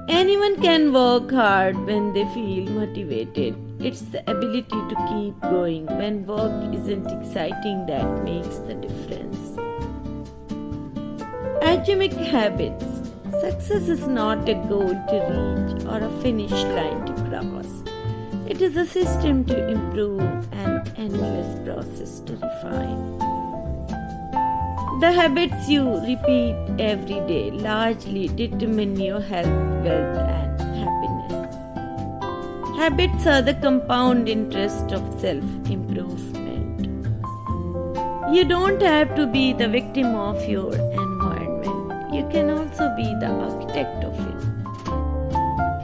Anyone can work hard when they feel motivated. It's the ability to keep going when work isn't exciting that makes the difference. Atomic habits. Success is not a goal to reach or a finish line to cross. It is a system to improve, an endless process to refine. The habits you repeat every day largely determine your health, wealth, and happiness. Habits are the compound interest of self improvement. You don't have to be the victim of your environment, you can also be the architect of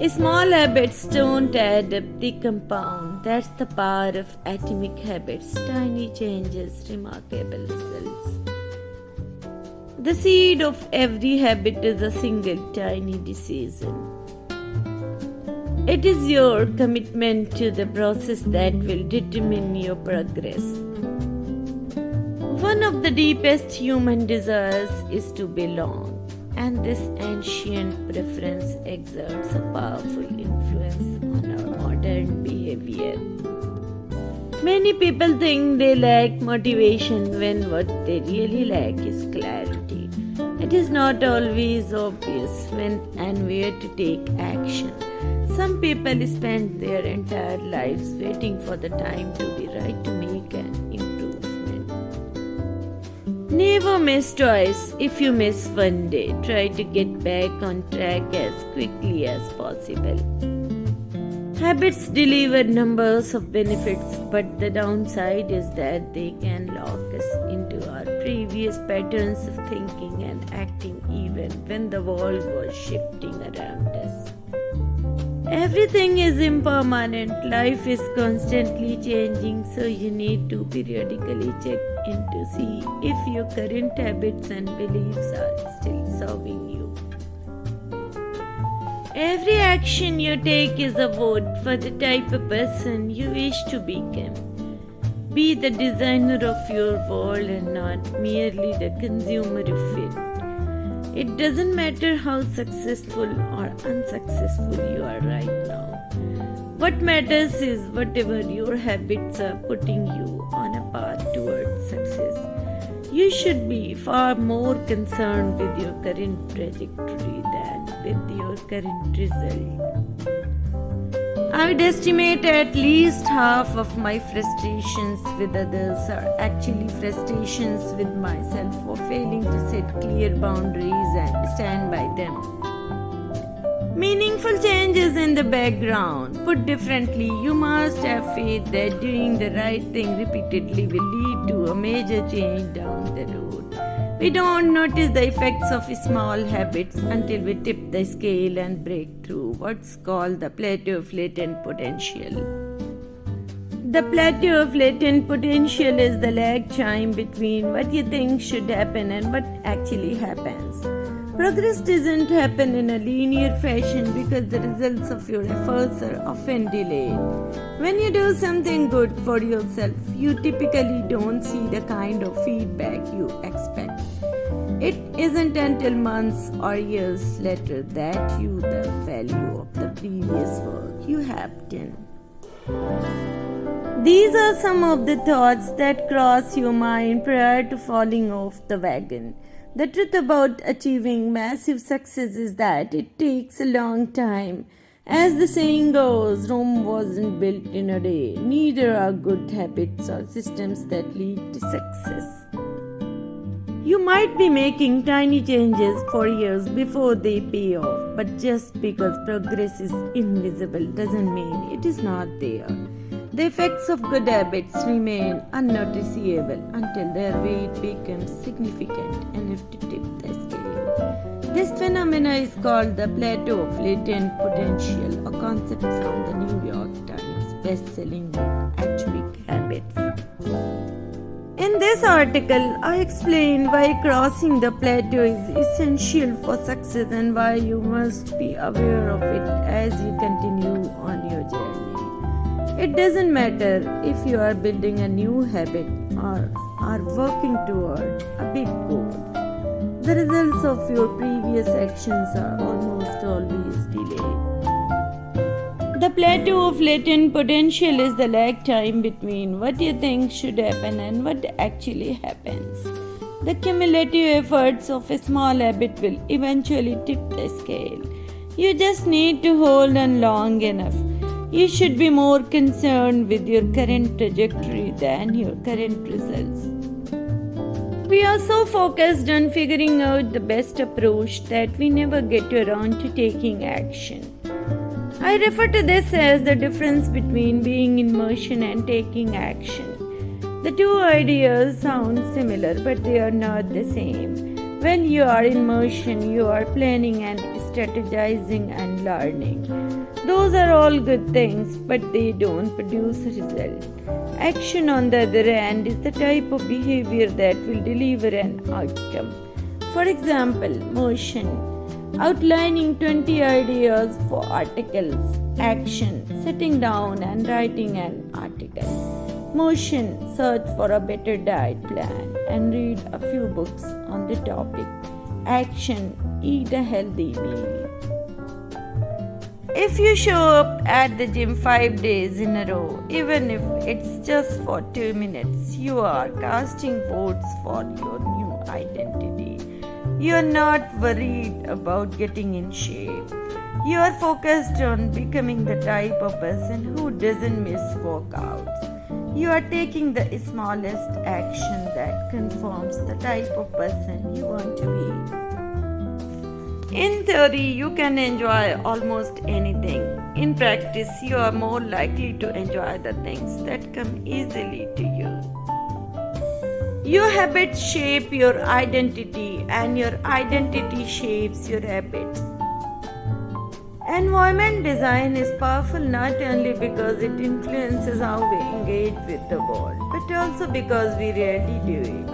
it. Small habits don't add up, they compound. That's the power of atomic habits. Tiny changes, remarkable results. The seed of every habit is a single tiny decision. It is your commitment to the process that will determine your progress. One of the deepest human desires is to belong, and this ancient preference exerts a powerful influence on our modern behavior. Many people think they lack motivation when what they really lack is clarity. It is not always obvious when and where to take action. Some people spend their entire lives waiting for the time to be right to make an improvement. Never miss twice. If you miss one day, try to get back on track as quickly as possible. Habits deliver numbers of benefits, but the downside is that they can lock us into our previous patterns of thinking and acting even when the world was shifting around us. Everything is impermanent, life is constantly changing, so you need to periodically check in to see if your current habits and beliefs are still serving you. Every action you take is a vote for the type of person you wish to become. Be the designer of your world and not merely the consumer of it. It doesn't matter how successful or unsuccessful you are right now. What matters is whatever your habits are putting you on a path towards success. You should be far more concerned with your current trajectory than with your current result. I would estimate at least half of my frustrations with others are actually frustrations with myself for failing to set clear boundaries and stand by them. Meaningful changes in the background. Put differently, you must have faith that doing the right thing repeatedly will lead to a major change down the road. We don't notice the effects of small habits until we tip the scale and break through what's called the plateau of latent potential. The plateau of latent potential is the lag time between what you think should happen and what actually happens. Progress doesn't happen in a linear fashion because the results of your efforts are often delayed. When you do something good for yourself, you typically don't see the kind of feedback you expect. It isn't until months or years later that you the value of the previous work you have done. These are some of the thoughts that cross your mind prior to falling off the wagon. The truth about achieving massive success is that it takes a long time. As the saying goes, Rome wasn't built in a day. Neither are good habits or systems that lead to success. You might be making tiny changes for years before they pay off, but just because progress is invisible doesn't mean it is not there. The effects of good habits remain unnoticeable until their weight becomes significant enough to tip the scale. This phenomena is called the plateau of latent potential, a concept from the New York Times best-selling book Atomic Habits. In this article, I explain why crossing the plateau is essential for success and why you must be aware of it as you continue on your journey. It doesn't matter if you are building a new habit or are working toward a big goal. The results of your previous actions are almost always delayed. plateau of latent potential is the lag time between what you think should happen and what actually happens. The cumulative efforts of a small habit will eventually tip the scale. You just need to hold on long enough. You should be more concerned with your current trajectory than your current results. We are so focused on figuring out the best approach that we never get around to taking action. I refer to this as the difference between being in motion and taking action. The two ideas sound similar, but they are not the same. When you are in motion, you are planning and strategizing and learning. Those are all good things, but they don't produce a result. Action, on the other hand, is the type of behavior that will deliver an outcome. For example, motion, outlining 20 ideas for articles. Action, sitting down and writing an article. Motion, search for a better diet plan and read a few books on the topic. Action, eat a healthy meal. If you show up at the gym 5 days in a row, even if it's just for 2 minutes, you are casting votes for your new identity. You are not worried about getting in shape. You are focused on becoming the type of person who doesn't miss workouts. You are taking the smallest action that confirms the type of person you want to be. In theory, you can enjoy almost anything. In practice, you are more likely to enjoy the things that come easily to you. Your habits shape your identity, and your identity shapes your habits. Environment design is powerful not only because it influences how we engage with the world, but also because we rarely do it.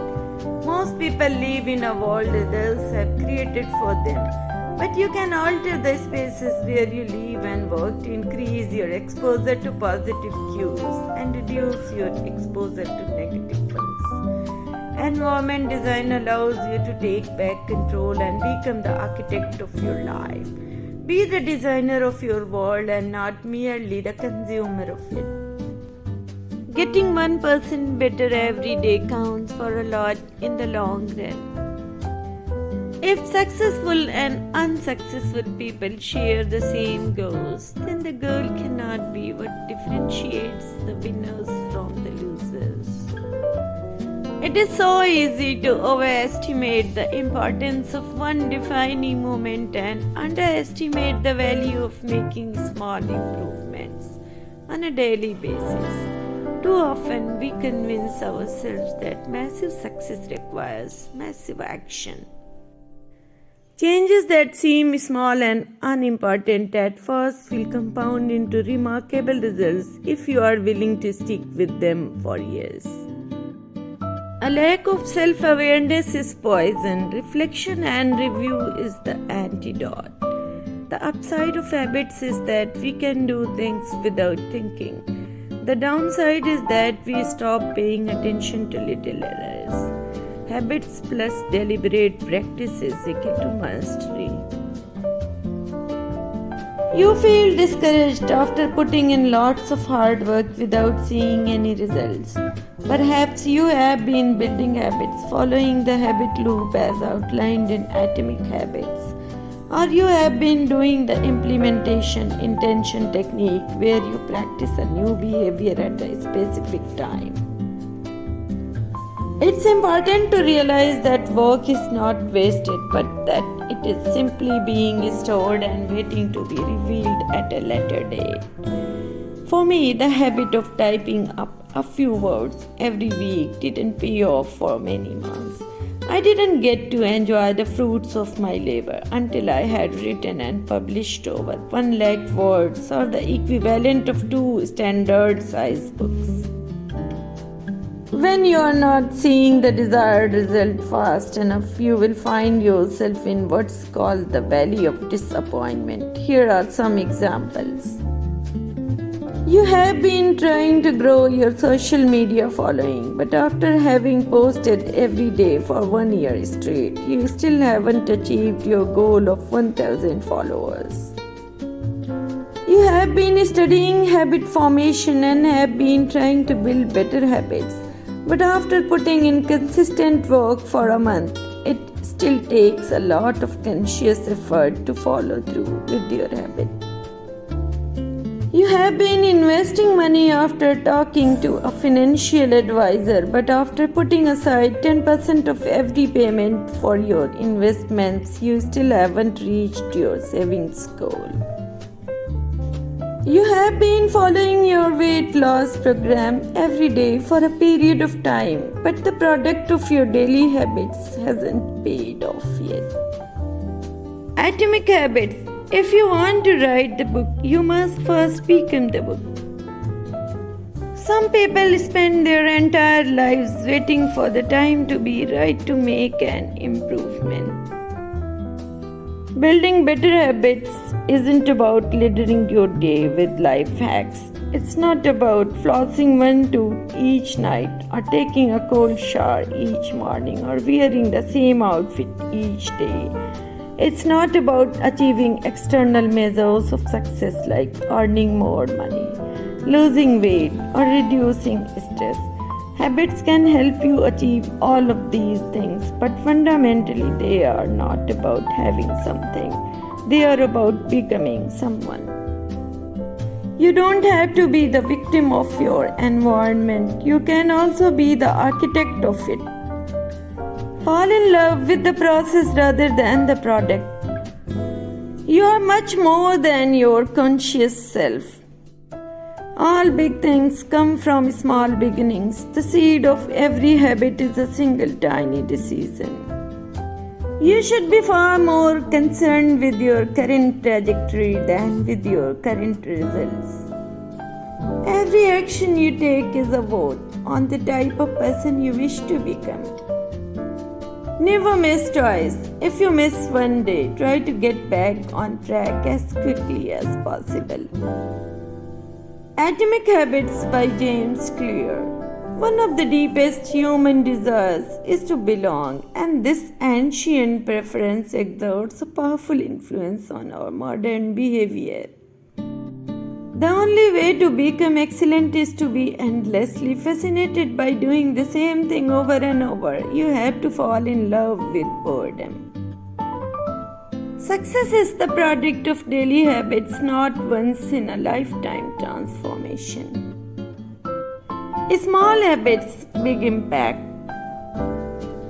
Most people live in a world others have created for them, but you can alter the spaces where you live and work to increase your exposure to positive cues and reduce your exposure to negative ones. Environment design allows you to take back control and become the architect of your life. Be the designer of your world and not merely the consumer of it. Getting 1% better every day counts for a lot in the long run. If successful and unsuccessful people share the same goals, then the goal cannot be what differentiates the winners from the losers. It is so easy to overestimate the importance of one defining moment and underestimate the value of making small improvements on a daily basis. Too often we convince ourselves that massive success requires massive action. Changes that seem small and unimportant at first will compound into remarkable results if you are willing to stick with them for years. A lack of self-awareness is poison. Reflection and review is the antidote. The upside of habits is that we can do things without thinking. The downside is that we stop paying attention to little errors. Habits plus deliberate practice is equal to mastery. You feel discouraged after putting in lots of hard work without seeing any results. Perhaps you have been building habits following the habit loop as outlined in Atomic Habits. Or you have been doing the implementation intention technique where you practice a new behavior at a specific time. It's important to realize that work is not wasted, but that it is simply being stored and waiting to be revealed at a later date. For me, the habit of typing up a few words every week didn't pay off for many months. I didn't get to enjoy the fruits of my labor until I had written and published over 1 lakh words, or the equivalent of 2 standard size books. When you are not seeing the desired result fast enough, you will find yourself in what's called the valley of disappointment. Here are some examples. You have been trying to grow your social media following, but after having posted every day for 1 year straight, you still haven't achieved your goal of 1,000 followers. You have been studying habit formation and have been trying to build better habits. But after putting in consistent work for a month, it still takes a lot of conscious effort to follow through with your habit. You have been investing money after talking to a financial advisor, but after putting aside 10% of every payment for your investments, you still haven't reached your savings goal. You have been following your weight loss program every day for a period of time, but the product of your daily habits hasn't paid off yet. Atomic Habits. If you want to write the book, you must first become the book. Some people spend their entire lives waiting for the time to be right to make an improvement. Building better habits isn't about littering your day with life hacks. It's not about flossing one tooth each night or taking a cold shower each morning or wearing the same outfit each day. It's not about achieving external measures of success like earning more money, losing weight, or reducing stress. Habits can help you achieve all of these things, but fundamentally they are not about having something. They are about becoming someone. You don't have to be the victim of your environment. You can also be the architect of it. Fall in love with the process rather than the product. You are much more than your conscious self. All big things come from small beginnings. The seed of every habit is a single tiny decision. You should be far more concerned with your current trajectory than with your current results. Every action you take is a vote on the type of person you wish to become. Never miss twice. If you miss one day, try to get back on track as quickly as possible. Atomic Habits by James Clear. One of the deepest human desires is to belong, and this ancient preference exerts a powerful influence on our modern behavior. The only way to become excellent is to be endlessly fascinated by doing the same thing over and over. You have to fall in love with boredom. Success is the product of daily habits, not once in a lifetime transformation. Small habits, big impact.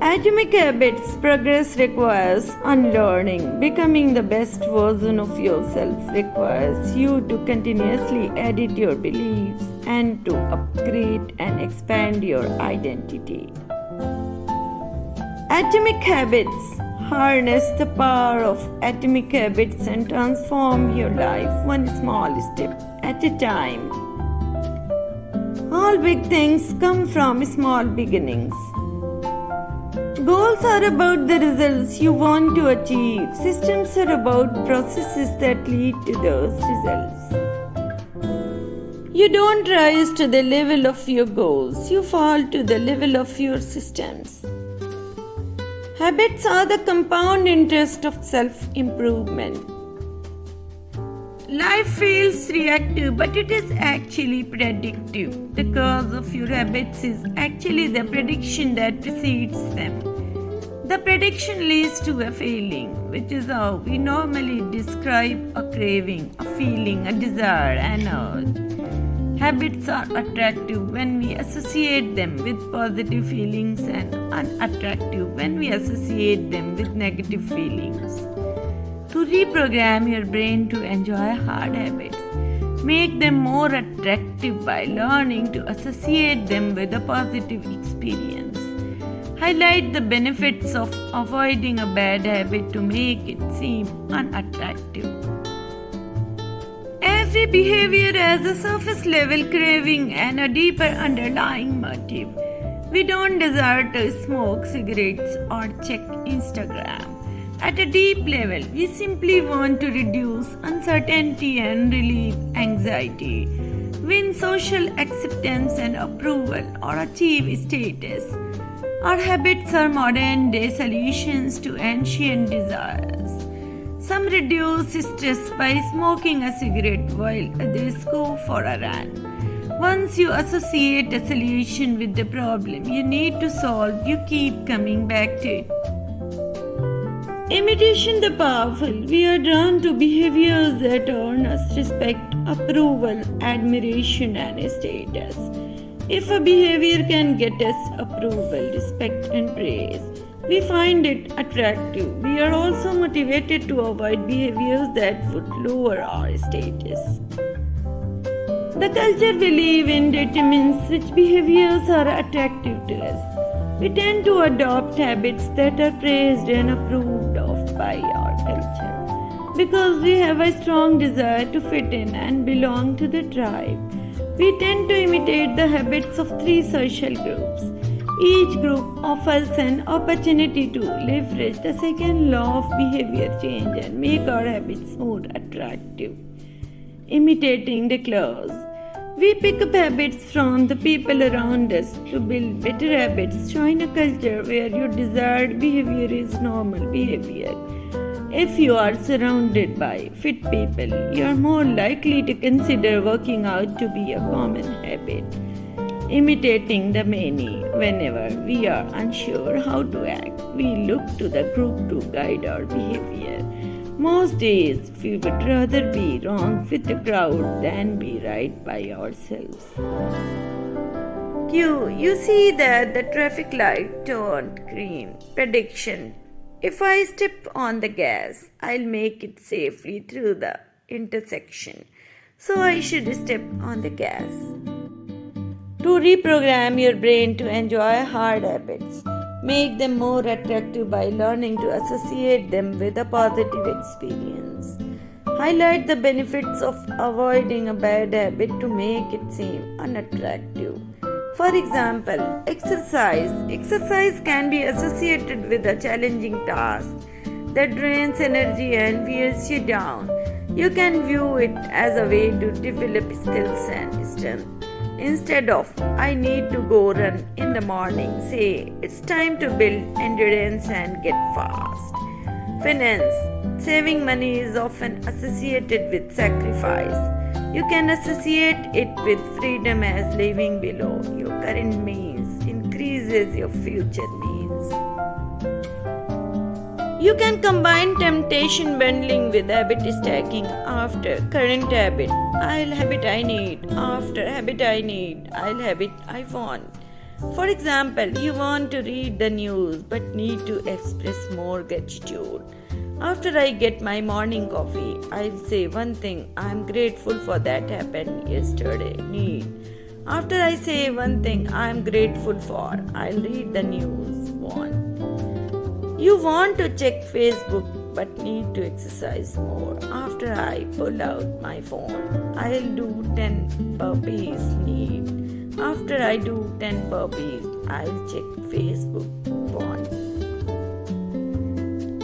Atomic Habits progress requires unlearning. Becoming the best version of yourself requires you to continuously edit your beliefs and to upgrade and expand your identity. Atomic Habits. Harness the power of atomic habits and transform your life one small step at a time. All big things come from small beginnings. Goals are about the results you want to achieve. Systems are about processes that lead to those results. You don't rise to the level of your goals, you fall to the level of your systems. Habits are the compound interest of self-improvement. Life feels reactive, but it is actually predictive. The cause of your habits is actually the prediction that precedes them. The prediction leads to a feeling, which is how we normally describe a craving, a feeling, a desire, an urge. Habits are attractive when we associate them with positive feelings and unattractive when we associate them with negative feelings. To reprogram your brain to enjoy hard habits, make them more attractive by learning to associate them with a positive experience. Highlight the benefits of avoiding a bad habit to make it seem unattractive. Every behavior has a surface level craving and a deeper underlying motive. We don't desire to smoke cigarettes or check Instagram. At a deep level, we simply want to reduce uncertainty and relieve anxiety, win social acceptance and approval, or achieve status. Our habits are modern day solutions to ancient desires. Some reduce stress by smoking a cigarette while others go for a run. Once you associate a solution with the problem you need to solve, you keep coming back to it. Imitation the powerful. We are drawn to behaviors that earn us respect, approval, admiration, and status. If a behavior can get us approval, respect, and praise, we find it attractive. We are also motivated to avoid behaviors that would lower our status. The culture we live in determines which behaviors are attractive to us. We tend to adopt habits that are praised and approved of by our culture. Because we have a strong desire to fit in and belong to the tribe, we tend to imitate the habits of 3 social groups. Each group offers an opportunity to leverage the second law of behavior change and make our habits more attractive. Imitating the clause. We pick up habits from the people around us to build better habits. Join a culture where your desired behavior is normal behavior. If you are surrounded by fit people, you are more likely to consider working out to be a common habit. Imitating the many. Whenever we are unsure how to act, we look to the group to guide our behavior. Most days, we would rather be wrong with the crowd than be right by ourselves. Q. You see that the traffic light turned green. Prediction. If I step on the gas, I'll make it safely through the intersection. So I should step on the gas. To reprogram your brain to enjoy hard habits, make them more attractive by learning to associate them with a positive experience. Highlight the benefits of avoiding a bad habit to make it seem unattractive. For example, exercise. Exercise can be associated with a challenging task that drains energy and wears you down. You can view it as a way to develop skills and strength. Instead of, I need to go run in the morning, say, it's time to build endurance and get fast. Finance. Saving money is often associated with sacrifice. You can associate it with freedom as living below your current means increases your future needs. You can combine temptation bundling with habit stacking. After current habit, I'll have it I need. After habit I need, I'll have it I want. For example, you want to read the news but need to express more gratitude. After I get my morning coffee, I'll say one thing I'm grateful for that happened yesterday. Need. After I say one thing I'm grateful for, I'll read the news. Want. You want to check Facebook but need to exercise more. After I pull out my phone, I'll do 10 burpees. Need. After I do 10 burpees, I'll check Facebook. Want.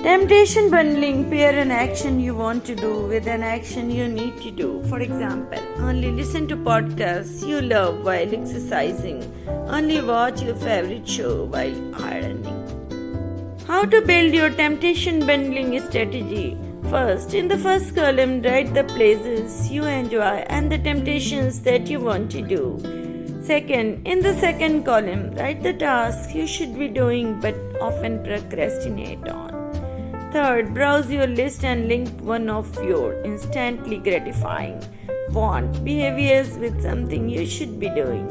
Temptation bundling. Pair an action you want to do with an action you need to do. For example, only listen to podcasts you love while exercising. Only watch your favorite show while ironing. How to build your temptation bundling strategy. First, in the first column, write the places you enjoy and the temptations that you want to do. Second, in the second column, write the tasks you should be doing but often procrastinate on. Third, browse your list and link one of your instantly gratifying want behaviors with something you should be doing.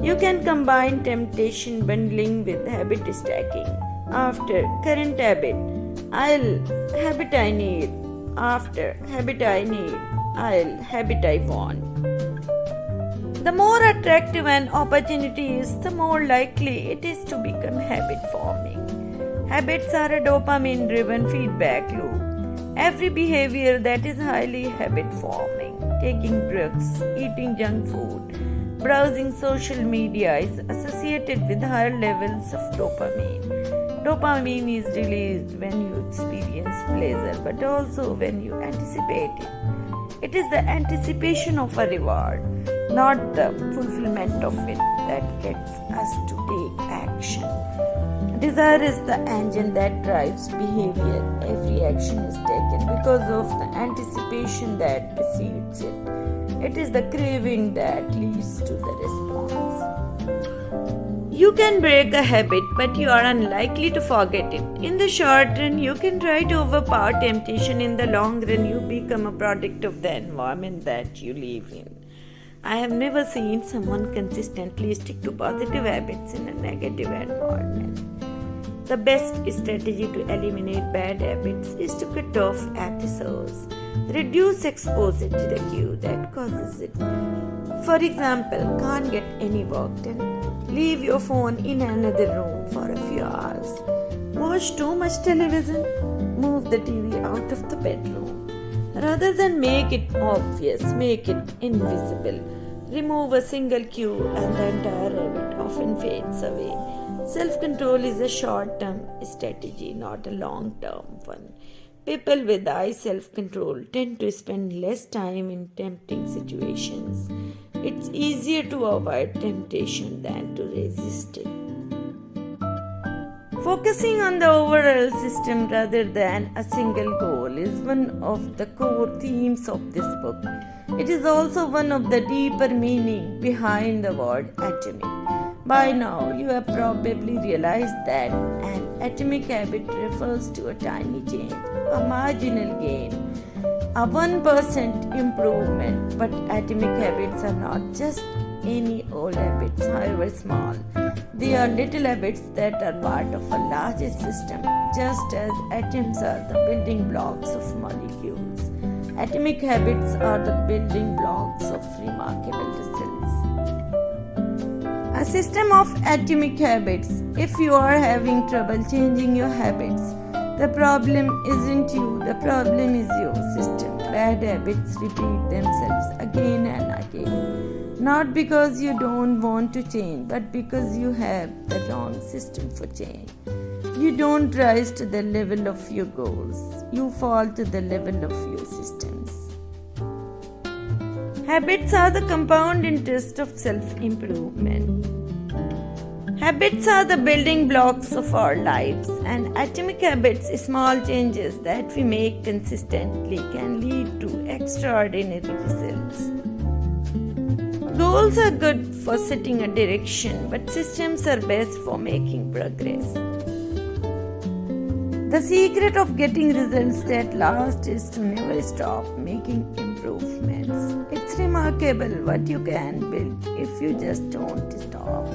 You can combine temptation bundling with habit stacking. After current habit, I'll habit I need. After habit I need, I'll habit I want. The more attractive an opportunity is, the more likely it is to become habit forming. Habits are a dopamine driven feedback loop. Every behavior that is highly habit forming, taking drugs, eating junk food, browsing social media, is associated with higher levels of dopamine. Dopamine is released when you experience pleasure but also when you anticipate it. It is the anticipation of a reward, not the fulfillment of it, that gets us to take action. Desire is the engine that drives behavior. Every action is taken because of the anticipation that precedes it. It is the craving that leads to the response. You can break a habit, but you are unlikely to forget it. In the short run, you can try to overpower temptation. In the long run, you become a product of the environment that you live in. I have never seen someone consistently stick to positive habits in a negative environment. The best strategy to eliminate bad habits is to cut off at the source. Reduce exposure to the cue that causes it. For example, can't get any work done. Leave your phone in another room for a few hours. Watch too much television. Move the TV out of the bedroom. Rather than make it obvious, make it invisible. Remove a single cue and the entire habit often fades away. Self-control is a short-term strategy, not a long-term one. People with high self-control tend to spend less time in tempting situations. It's easier to avoid temptation than to resist it. Focusing on the overall system rather than a single goal is one of the core themes of this book. It is also one of the deeper meaning behind the word atomic. By now, you have probably realized that an atomic habit refers to a tiny change, a marginal gain, a 1% improvement. But atomic habits are not just any old habits, however small. They are little habits that are part of a larger system, just as atoms are the building blocks of molecules. Atomic habits are the building blocks of remarkable results. A system of atomic habits. If you are having trouble changing your habits, the problem isn't you, the problem is your system. Bad habits repeat themselves again and again. Not because you don't want to change, but because you have the wrong system for change. You don't rise to the level of your goals, you fall to the level of your systems. Habits are the compound interest of self-improvement. Habits are the building blocks of our lives, and atomic habits, small changes that we make consistently, can lead to extraordinary results. Goals are good for setting a direction, but systems are best for making progress. The secret of getting results that last is to never stop making improvements. It's remarkable what you can build if you just don't stop.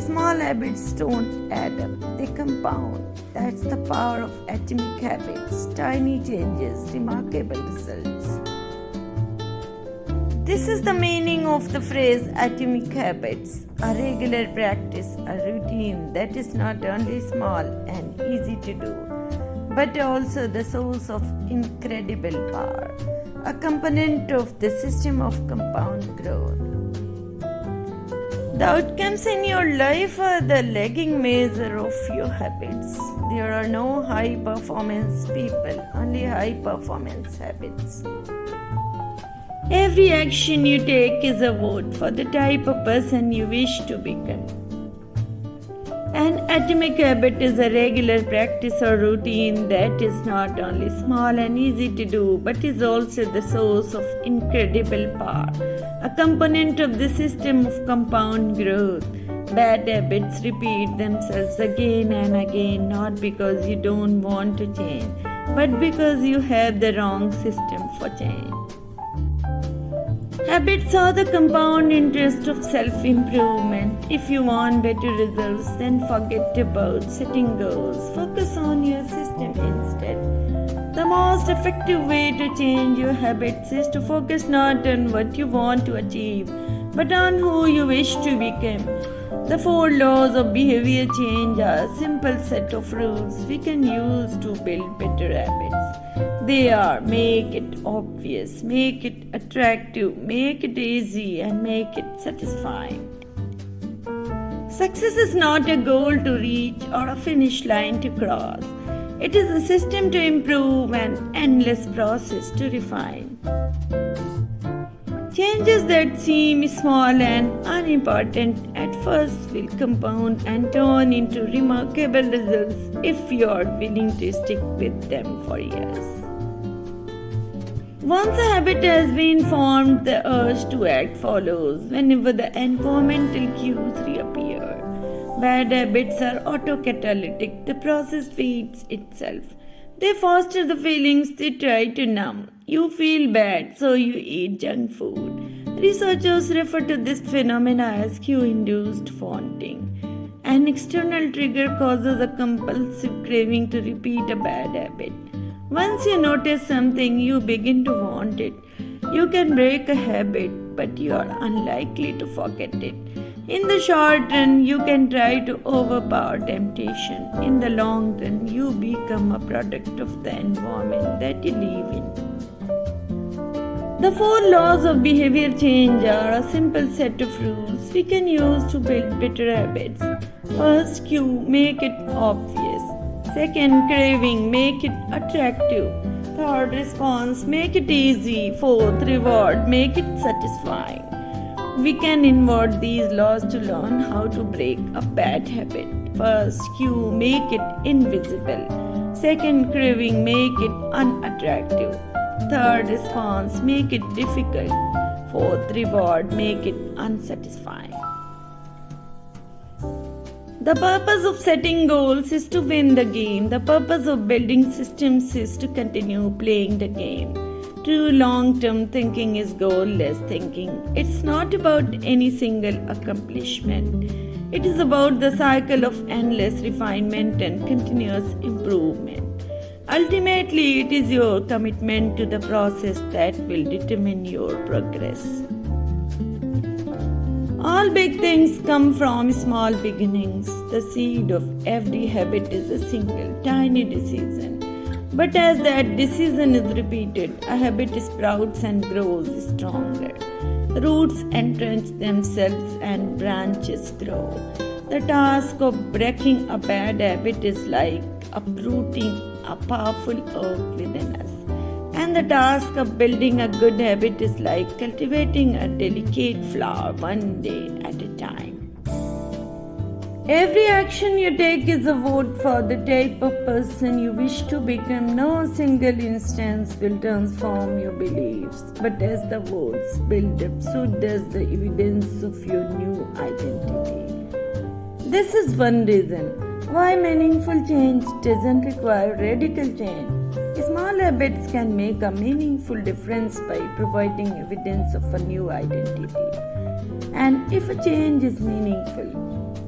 Small habits don't add up, they compound. That's the power of atomic habits. Tiny changes, remarkable results. This is the meaning of the phrase atomic habits, a regular practice, a routine that is not only small and easy to do, but also the source of incredible power, a component of the system of compound growth. The outcomes in your life are the lagging measure of your habits. There are no high performance people, only high performance habits. Every action you take is a vote for the type of person you wish to become. An atomic habit is a regular practice or routine that is not only small and easy to do, but is also the source of incredible power, a component of the system of compound growth. Bad habits repeat themselves again and again, not because you don't want to change, but because you have the wrong system for change. Habits are the compound interest of self-improvement. If you want better results, then forget about setting goals. Focus on your system instead. The most effective way to change your habits is to focus not on what you want to achieve, but on who you wish to become. The 4 laws of behavior change are a simple set of rules we can use to build better habits. They are: make it obvious, make it attractive, make it easy, and make it satisfying. Success is not a goal to reach or a finish line to cross. It is a system to improve, an endless process to refine. Changes that seem small and unimportant at first will compound and turn into remarkable results if you are willing to stick with them for years. Once a habit has been formed, the urge to act follows whenever the environmental cues reappear. Bad habits are autocatalytic, the process feeds itself. They foster the feelings they try to numb. You feel bad, so you eat junk food. Researchers refer to this phenomena as cue-induced faunting. An external trigger causes a compulsive craving to repeat a bad habit. Once you notice something, you begin to want it. You can break a habit, but you are unlikely to forget it. In the short run, you can try to overpower temptation. In the long run, you become a product of the environment that you live in. The 4 laws of behavior change are a simple set of rules we can use to build better habits. First, cue, make it obvious. Second, craving, make it attractive. Third, response, make it easy. Fourth, reward, make it satisfying. We can invert these laws to learn how to break a bad habit. First, cue, make it invisible. Second, craving, make it unattractive. Third, response, make it difficult. Fourth, reward, make it unsatisfying. The purpose of setting goals is to win the game. The purpose of building systems is to continue playing the game. True long-term thinking is goal-less thinking. It's not about any single accomplishment. It is about the cycle of endless refinement and continuous improvement. Ultimately, it is your commitment to the process that will determine your progress. All big things come from small beginnings. The seed of every habit is a single, tiny decision. But as that decision is repeated, a habit sprouts and grows stronger. Roots entrench themselves and branches grow. The task of breaking a bad habit is like uprooting a powerful oak within us. And the task of building a good habit is like cultivating a delicate flower one day at a time. Every action you take is a vote for the type of person you wish to become. No single instance will transform your beliefs, but as the votes build up, so does the evidence of your new identity. This is one reason why meaningful change doesn't require radical change. Small habits can make a meaningful difference by providing evidence of a new identity. And if a change is meaningful,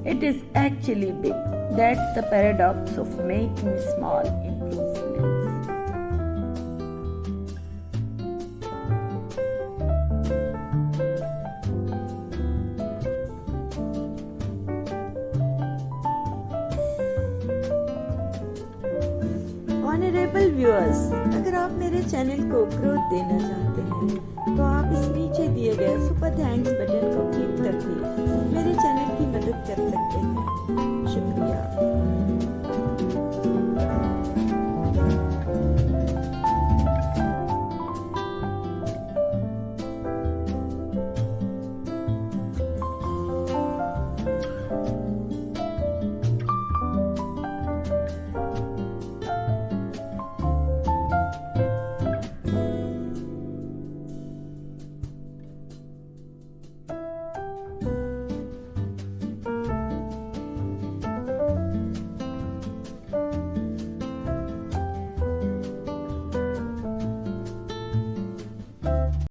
it is actually big. That's the paradox of making small improvements. Honourable viewers, अगर आप मेरे channel को growth देना चाहते हैं तो आप इस नीचे दिए गए सुपर थैंक्स बटन को